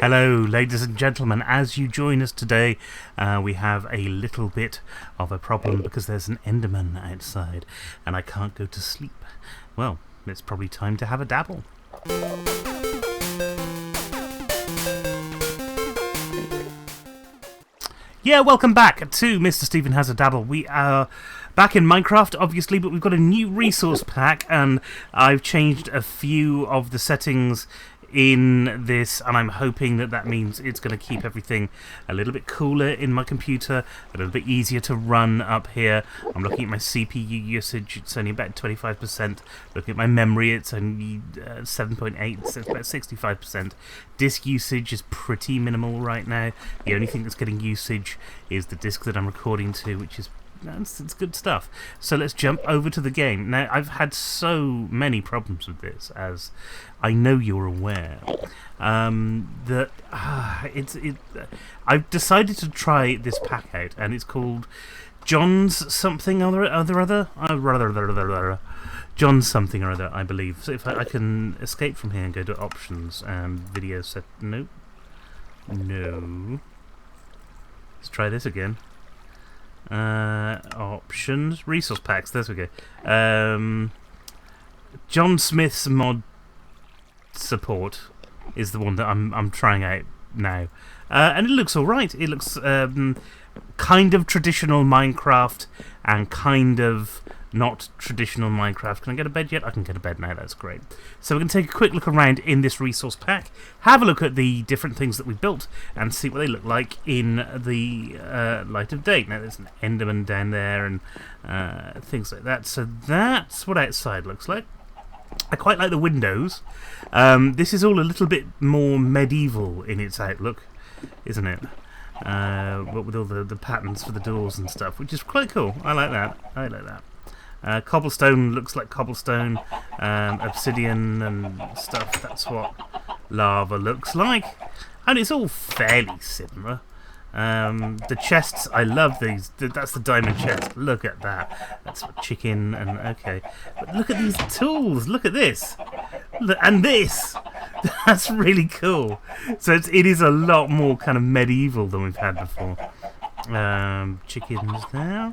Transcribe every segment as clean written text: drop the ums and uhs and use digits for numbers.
Hello, ladies and gentlemen. As you join us today, we have a little bit of a problem because there's an Enderman outside and I can't go to sleep. Well, it's probably time to have a dabble. Yeah, welcome back to Mr. Stephen Has a Dabble. We are back in Minecraft, obviously, but we've got a new resource pack and I've changed a few of the settings in this, and I'm hoping that that means it's going to keep everything a little bit cooler in my computer, a little bit easier to run up here. I'm looking at my CPU usage, it's only about 25%. Looking at my memory, it's only 7.8, so it's about 65%. Disk usage is pretty minimal right now. The only thing that's getting usage is the disk that I'm recording to, which is it's good stuff. So let's jump over to the game. Now, I've had so many problems with this, as I know you're aware, that I've decided to try this pack out, and it's called John's something other, John something or other, I believe. So if I can escape from here and go to options and video set. No. Let's try this again. Options, resource packs. There we go. John Smith's mod support is the one that I'm trying out now, and it looks all right. It looks kind of traditional Minecraft and kind of not traditional Minecraft. Can I get a bed yet? I can get a bed now, that's great. So we're going to take a quick look around in this resource pack, have a look at the different things that we built, and see what they look like in the light of day. Now there's an Enderman down there and things like that, so that's what outside looks like. I quite like the windows. This is all a little bit more medieval in its outlook, isn't it? What with all the patterns for the doors and stuff, which is quite cool. I like that. Cobblestone looks like cobblestone, obsidian and stuff. That's what lava looks like, and it's all fairly similar. The chests, I love these. That's the diamond chest. Look at that. That's a chicken and okay. But look at these tools. Look at this, and this. That's really cool. So it is a lot more kind of medieval than we've had before. Chickens there.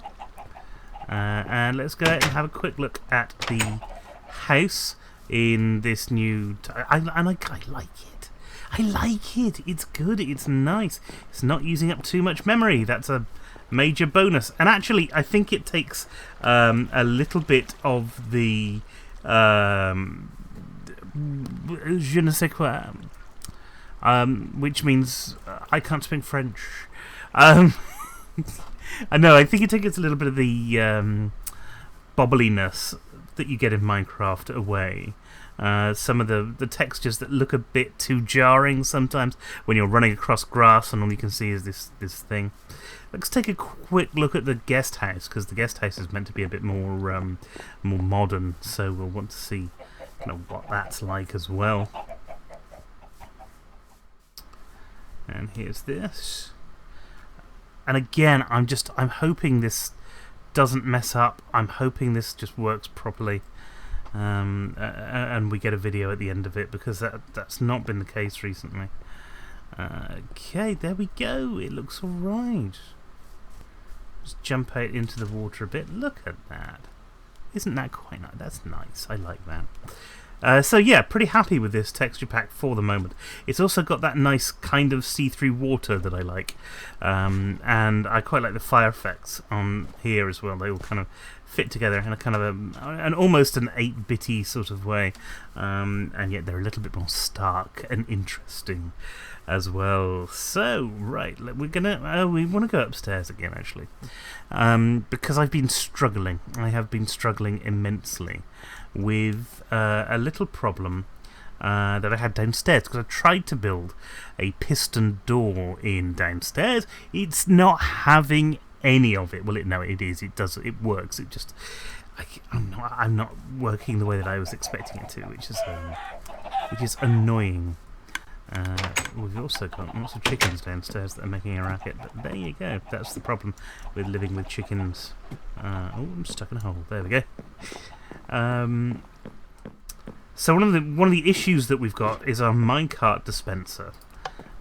And let's go out and have a quick look at the house in this new... I like it. I like it. It's good. It's nice. It's not using up too much memory. That's a major bonus. And actually, I think it takes a little bit of the... je ne sais quoi. Which means I can't speak French. I know, I think it takes a little bit of the bobbliness that you get in Minecraft away. Some of the textures that look a bit too jarring sometimes when you're running across grass and all you can see is this thing. Let's take a quick look at the guest house, because the guest house is meant to be a bit more modern, so we'll want to see what that's like as well. And here's this. And again, I'm hoping this doesn't mess up. I'm hoping this just works properly, and we get a video at the end of it, because that's not been the case recently. Okay, there we go. It looks all right. Just jump out into the water a bit. Look at that. Isn't that quite nice? That's nice. I like that. So yeah, pretty happy with this texture pack for the moment. It's also got that nice kind of see-through water that I like, and I quite like the fire effects on here as well. They all kind of fit together in a kind of almost an 8-bitty sort of way, and yet they're a little bit more stark and interesting as well. So right, we want to go upstairs again actually, because I've been struggling. I have been struggling immensely with a little problem that I had downstairs, because I tried to build a piston door in downstairs. It's not having any of it. Well, it is. It does. It works. It just I'm not working the way that I was expecting it to, which is annoying. We've also got lots of chickens downstairs that are making a racket, but there you go. That's the problem with living with chickens. Oh, I'm stuck in a hole. There we go. So one of the issues that we've got is our minecart dispenser.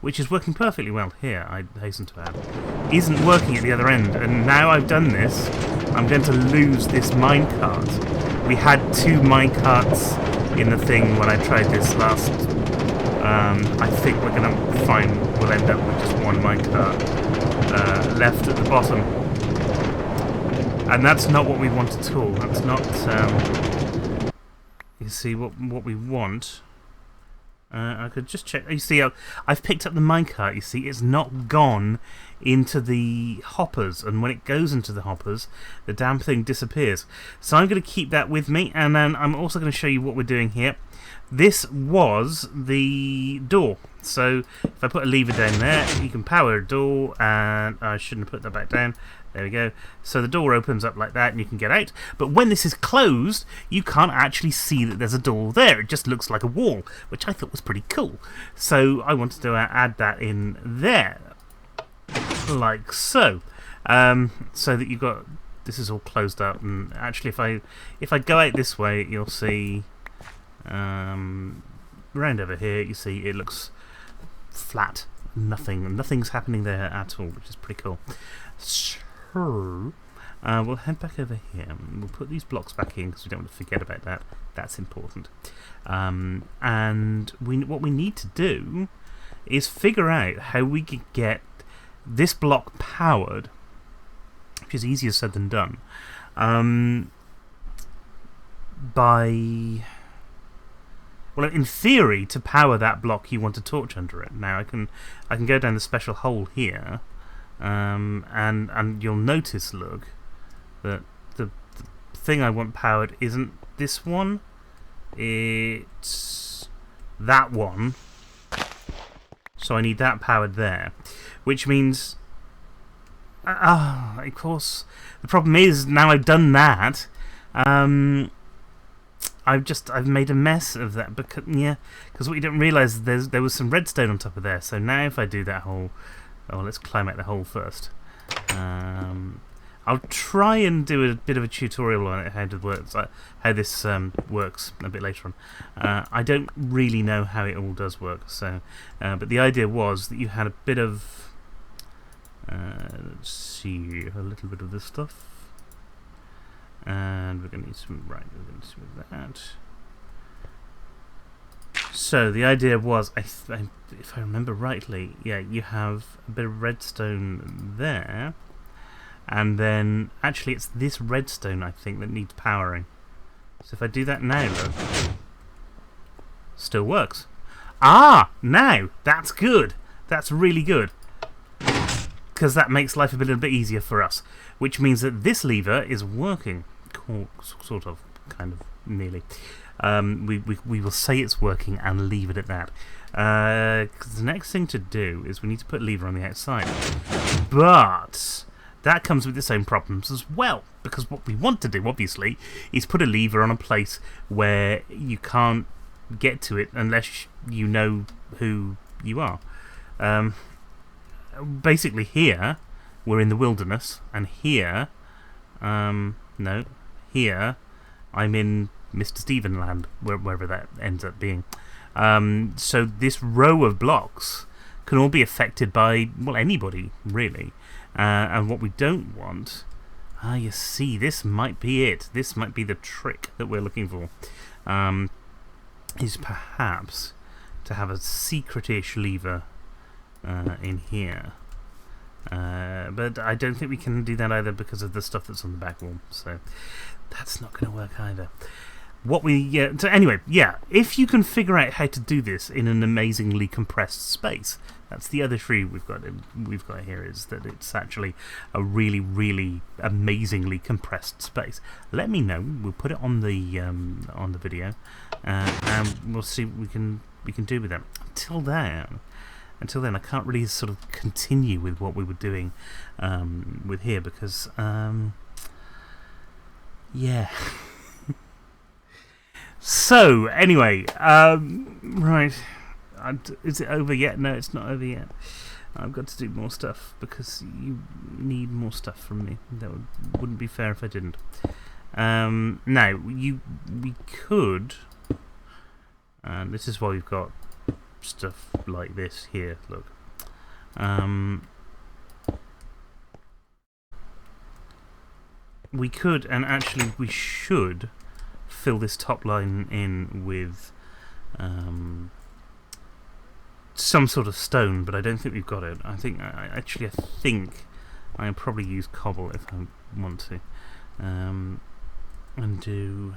which is working perfectly well here, I hasten to add, isn't working at the other end. And now I've done this, I'm going to lose this minecart. We had 2 minecarts in the thing when I tried this last. I think we're going to find we'll end up with just 1 minecart left at the bottom. And that's not what we want at all. That's not, you see, what we want. I could just check. You see, I've picked up the minecart. You see, it's not gone into the hoppers, and when it goes into the hoppers, the damn thing disappears. So I'm going to keep that with me, and then I'm also going to show you what we're doing here. This was the door. So if I put a lever down there, you can power a door, and I shouldn't have put that back down. There we go. So the door opens up like that and you can get out. But when this is closed, you can't actually see that there's a door there. It just looks like a wall, which I thought was pretty cool. So I wanted to add that in there. Like so. So that you've got... This is all closed up. And actually, if I go out this way, you'll see... round over here, you see it looks flat. Nothing's happening there at all, which is pretty cool. So, we'll head back over here. We'll put these blocks back in because we don't want to forget about that. That's important. And what we need to do is figure out how we can get this block powered, which is easier said than done, by... Well, in theory, to power that block, you want a torch under it. Now, I can go down the special hole here, and you'll notice, look, that the thing I want powered isn't this one. It's that one. So I need that powered there, which means, of course, the problem is now I've done that. I've made a mess of that because what you don't realise is there was some redstone on top of there. So now if I do that hole, let's climb out the hole first. I'll try and do a bit of a tutorial on it, how this works a bit later on. I don't really know how it all does work, so but the idea was that you had a bit of let's see, a little bit of this stuff. And we're going to need some, we're going to smooth that. So the idea was, if I remember rightly, you have a bit of redstone there, and then actually it's this redstone I think that needs powering. So if I do that now, look, still works. Now that's good. That's really good, because that makes life a little bit easier for us, which means that this lever is working, sort of, kind of, nearly. We will say it's working and leave it at that. Because the next thing to do is we need to put a lever on the outside. But that comes with its own problems as well, because what we want to do, obviously, is put a lever on a place where you can't get to it unless you know who you are. Basically here we're in the wilderness, and here here I'm in Mr. Stephen land, wherever that ends up being. So this row of blocks can all be affected by, well, anybody really, and what we don't want, you see, this might be it. This might be the trick that we're looking for, is perhaps to have a secret-ish lever in here. But I don't think we can do that either because of the stuff that's on the back wall, so that's not going to work either. Anyway, if you can figure out how to do this in an amazingly compressed space, that's the other tree we've got here, is that it's actually a really, really amazingly compressed space. Let me know. We'll put it on the video, and we'll see what we can do with that. Until then, I can't really sort of continue with what we were doing with here, because So anyway, right, is it over yet? No, it's not over yet. I've got to do more stuff because you need more stuff from me. That wouldn't be fair if I didn't. Now we could, and this is why we've got stuff like this here. Look. We could, and actually we should, fill this top line in with some sort of stone, but I don't think we've got it. I think I'll probably use cobble if I want to, and do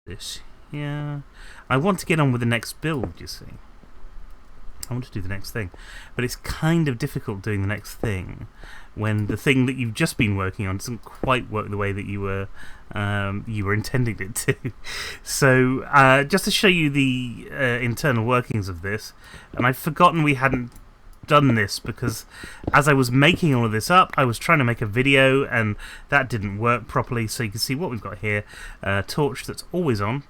this here. I want to get on with the next build, you see. I want to do the next thing, but it's kind of difficult doing the next thing when the thing that you've just been working on doesn't quite work the way that you were intending it to. So just to show you the internal workings of this, and I've forgotten we hadn't done this because as I was making all of this up, I was trying to make a video and that didn't work properly. So you can see what we've got here: torch that's always on,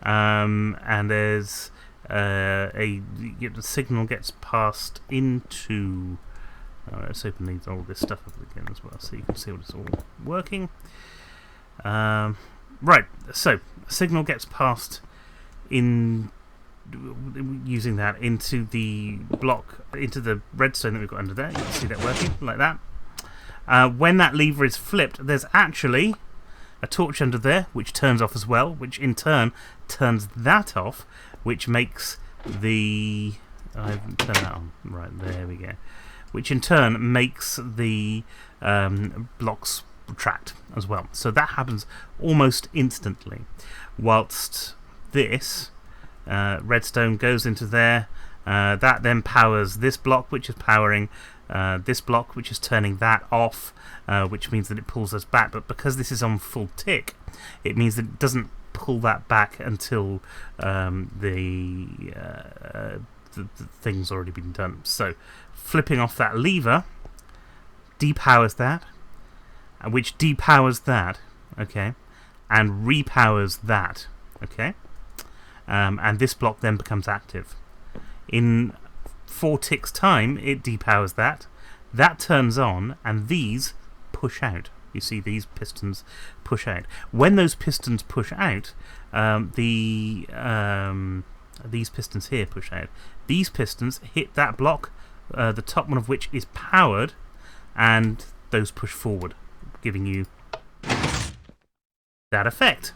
and there's the signal gets passed into. Let's open all this stuff up again as well, so you can see what it's all working. Right, so signal gets passed in using that into the block, into the redstone that we've got under there. You can see that working like that. When that lever is flipped, there's actually a torch under there which turns off as well, which in turn turns that off, which makes the... I haven't turned that on. Right, there we go. Which in turn makes the blocks retract as well. So that happens almost instantly. Whilst this redstone goes into there, that then powers this block, which is powering this block, which is turning that off, which means that it pulls us back. But because this is on full tick, it means that it doesn't pull that back until the thing's already been done. So flipping off that lever depowers that, which depowers that, okay, and repowers that, okay, and this block then becomes active. In 4 ticks time, it depowers that, that turns on, and these push out. You see these pistons push out. When those pistons push out, these pistons here push out. These pistons hit that block, the top one of which is powered, and those push forward, giving you that effect.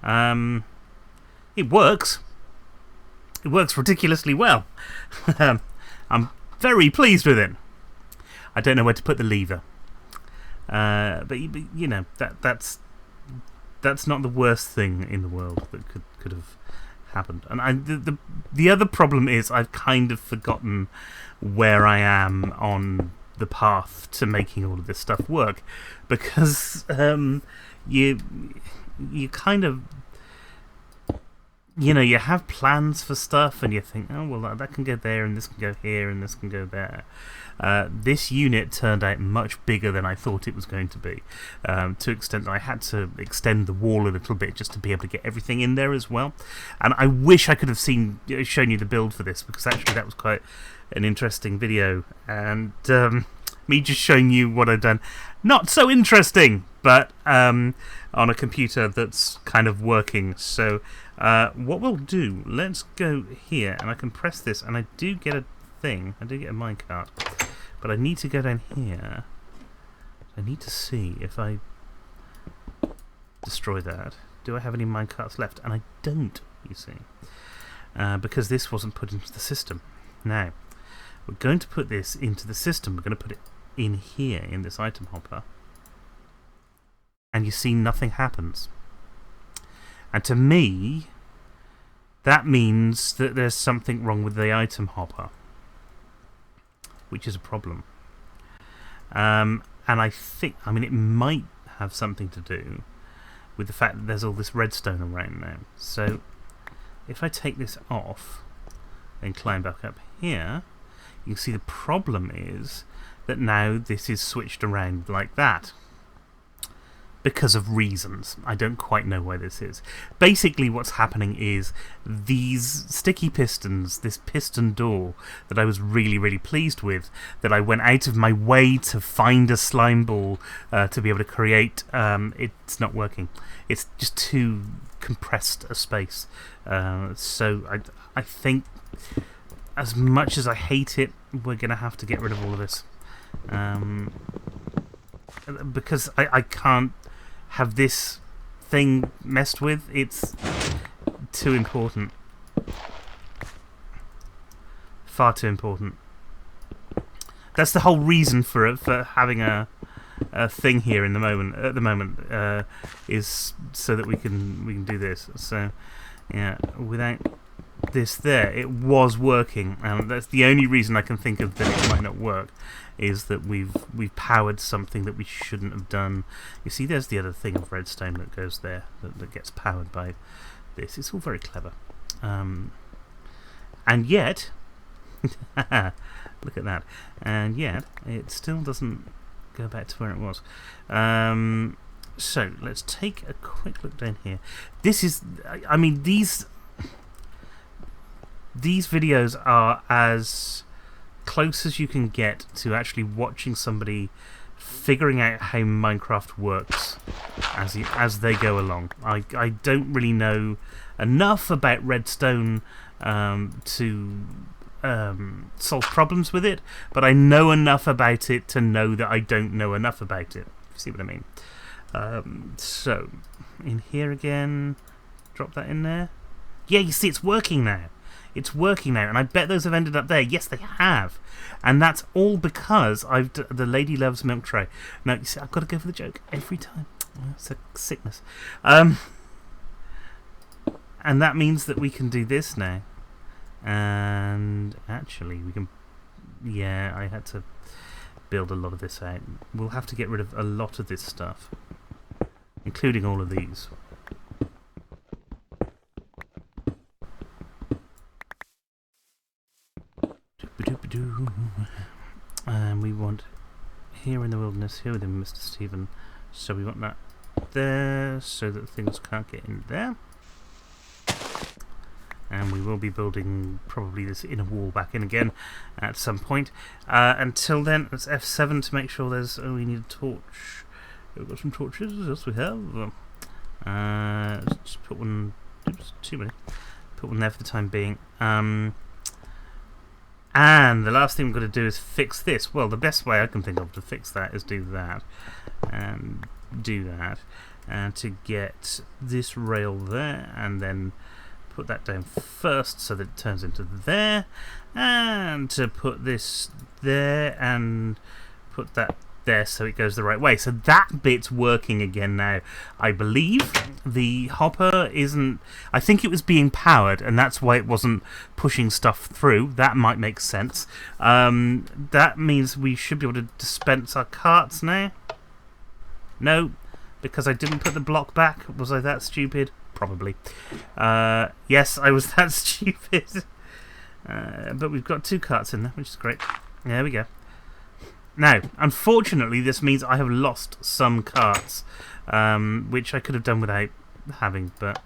It works. It works ridiculously well. I'm very pleased with it. I don't know where to put the lever. But you know, that's not the worst thing in the world that could have happened. And the other problem is I've kind of forgotten where I am on the path to making all of this stuff work, because you kind of, you know, you have plans for stuff and you think, oh well, that can go there and this can go here and this can go there. This unit turned out much bigger than I thought it was going to be, to extent that I had to extend the wall a little bit just to be able to get everything in there as well. And I wish I could have shown you the build for this, because actually that was quite an interesting video, and me just showing you what I've done, not so interesting, but on a computer that's kind of working. So what we'll do, let's go here, and I can press this, and I do get a thing. I do get a minecart, but I need to go down here. I need to see if I destroy that. Do I have any minecarts left? And I don't, you see, because this wasn't put into the system. Now, we're going to put this into the system. We're going to put it in here, in this item hopper. And you see nothing happens. And to me, that means that there's something wrong with the item hopper, which is a problem. And I think, I mean, it might have something to do with the fact that there's all this redstone around now. So if I take this off and climb back up here, you can see the problem is that now this is switched around like that. because of reasons. I don't quite know why this is. Basically, what's happening is these sticky pistons, this piston door that I was really, really pleased with, that I went out of my way to find a slime ball to be able to create, it's not working. It's just too compressed a space. So I think, as much as I hate it, we're going to have to get rid of all of this. Because I can't have this thing messed with. It's too important. Far too important. That's the whole reason for having a thing here at the moment is so that we can do this. So yeah, without this there, it was working, and that's the only reason I can think of that it might not work, is that we've powered something that we shouldn't have done. You see, there's the other thing of redstone that goes there that gets powered by this. It's all very clever, and yet look at that, and yet it still doesn't go back to where it was. So let's take a quick look down here. This is, I mean, these videos are as close as you can get to actually watching somebody figuring out how Minecraft works as they go along. I don't really know enough about redstone to solve problems with it, but I know enough about it to know that I don't know enough about it. You see what I mean? So, in here again, drop that in there. Yeah, you see, it's working now. It's working now, and I bet those have ended up there. Yes, they have. And that's all because the lady loves milk tray. Now, you see, I've got to go for the joke every time. It's a sickness. And that means that we can do this now. And actually, we can... Yeah, I had to build a lot of this out. We'll have to get rid of a lot of this stuff, including all of these. And we want here in the wilderness, here with him, Mr. Stephen. So we want that there so that things can't get in there. And we will be building probably this inner wall back in again at some point. Until then, let's F7 to make sure there's... Oh, we need a torch. We've got some torches. Yes, we have. Let's just put one... Oops, too many. Put one there for the time being. And the last thing we've got to do is fix this. Well, the best way I can think of to fix that is do that. And do that. And to get this rail there, and then put that down first so that it turns into there. And to put this there, and put that there so it goes the right way. So that bit's working again now. I believe the hopper isn't... I think it was being powered, and that's why it wasn't pushing stuff through. That might make sense. That means we should be able to dispense our carts now. No, because I didn't put the block back. Was I that stupid? Probably. Yes, I was that stupid. But we've got 2 carts in there, which is great. There we go. Now, unfortunately, this means I have lost some carts, which I could have done without having, but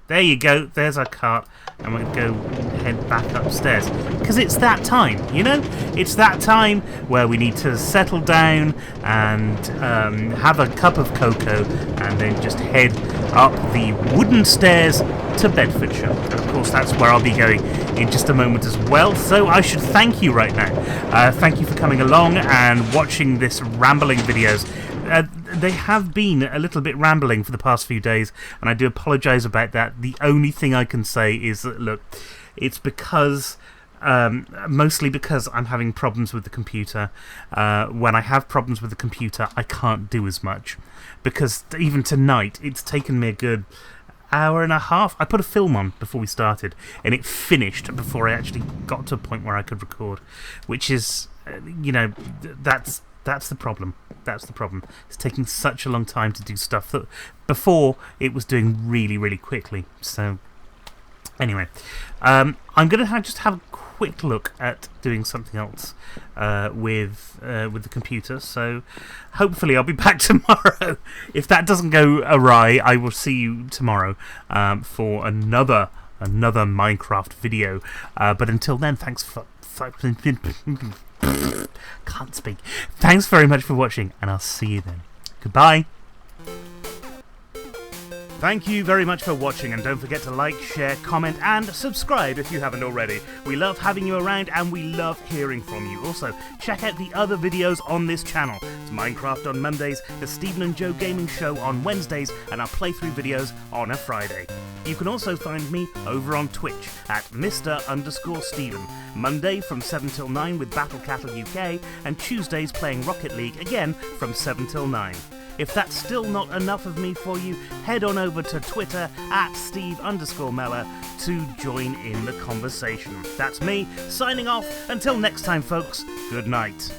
there you go. There's our cart, and we're going to go head back upstairs. Because it's that time, you know? It's that time where we need to settle down and have a cup of cocoa, and then just head up the wooden stairs to Bedfordshire. And of course, that's where I'll be going in just a moment as well. So I should thank you right now. Thank you for coming along and watching this rambling videos. They have been a little bit rambling for the past few days, and I do apologise about that. The only thing I can say is that, look, it's because... mostly because I'm having problems with the computer. When I have problems with the computer, I can't do as much. Because even tonight, it's taken me a good hour and a half. I put a film on before we started, and it finished before I actually got to a point where I could record. Which is, you know, that's the problem. That's the problem. It's taking such a long time to do stuff that before it was doing really, really quickly. So, anyway, I'm going to just have a quick look at doing something else with the computer. So hopefully I'll be back tomorrow. If that doesn't go awry, I will see you tomorrow for another Minecraft video. But until then, thanks for can't speak. Thanks very much for watching, and I'll see you then. Goodbye. Thank you very much for watching, and don't forget to like, share, comment, and subscribe if you haven't already. We love having you around, and we love hearing from you. Also, check out the other videos on this channel. It's Minecraft on Mondays, the Stephen and Joe Gaming Show on Wednesdays, and our playthrough videos on a Friday. You can also find me over on Twitch at Mr_Stephen. Monday from 7 till 9 with Battle Cattle UK, and Tuesdays playing Rocket League again from 7 till 9. If that's still not enough of me for you, head on over to Twitter at Steve_Meller to join in the conversation. That's me, signing off. Until next time, folks, good night.